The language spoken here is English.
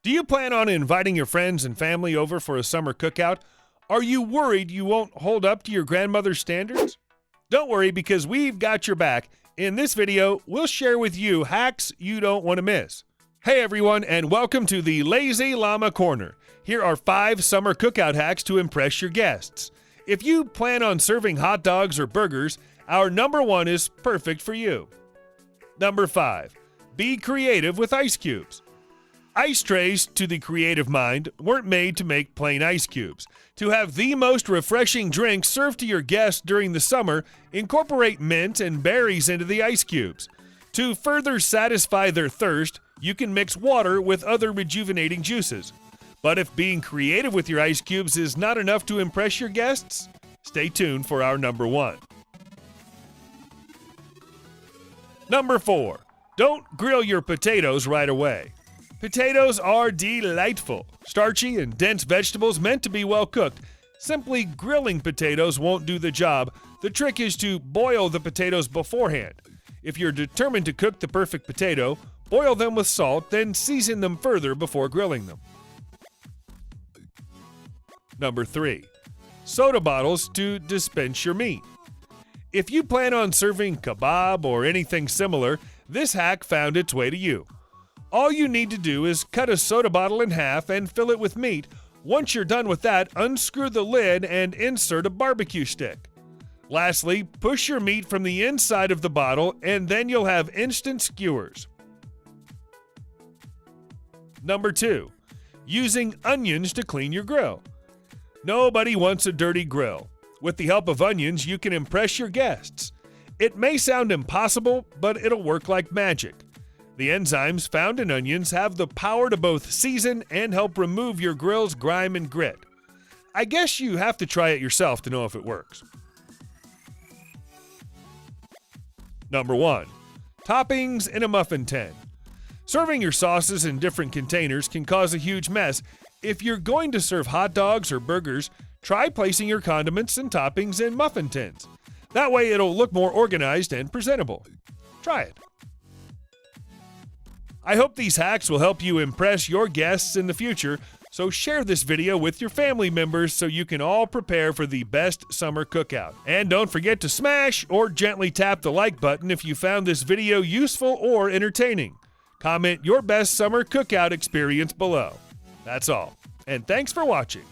Do you plan on inviting your friends and family over for a summer cookout? Are you worried you won't hold up to your grandmother's standards? Don't worry, because we've got your back. In this video, we'll share with you hacks you don't want to miss. Hey everyone, and welcome to the Lazy Llama Corner. Here are 5 summer cookout hacks to impress your guests. If you plan on serving hot dogs or burgers, our number 1 is perfect for you. Number 5, be creative with ice cubes. Ice trays, to the creative mind, weren't made to make plain ice cubes. To have the most refreshing drink served to your guests during the summer, incorporate mint and berries into the ice cubes. To further satisfy their thirst, you can mix water with other rejuvenating juices. But if being creative with your ice cubes is not enough to impress your guests, stay tuned for our number 1. Number 4, don't grill your potatoes right away. Potatoes are delightful, starchy and dense vegetables meant to be well cooked. Simply grilling potatoes won't do the job. The trick is to boil the potatoes beforehand. If you're determined to cook the perfect potato, boil them with salt, then season them further before grilling them. Number 3, soda bottles to dispense your meat. If you plan on serving kebab or anything similar, this hack found its way to you. All you need to do is cut a soda bottle in half and fill it with meat. Once you're done with that, unscrew the lid and insert a barbecue stick. Lastly, push your meat from the inside of the bottle and then you'll have instant skewers. Number 2, using onions to clean your grill. Nobody wants a dirty grill. With the help of onions, you can impress your guests. It may sound impossible, but it'll work like magic. The enzymes found in onions have the power to both season and help remove your grill's grime and grit. I guess you have to try it yourself to know if it works. Number 1, toppings in a muffin tin. Serving your sauces in different containers can cause a huge mess. If you're going to serve hot dogs or burgers, try placing your condiments and toppings in muffin tins. That way it'll look more organized and presentable. Try it. I hope these hacks will help you impress your guests in the future, so share this video with your family members so you can all prepare for the best summer cookout. And don't forget to smash or gently tap the like button if you found this video useful or entertaining. Comment your best summer cookout experience below. That's all, and thanks for watching.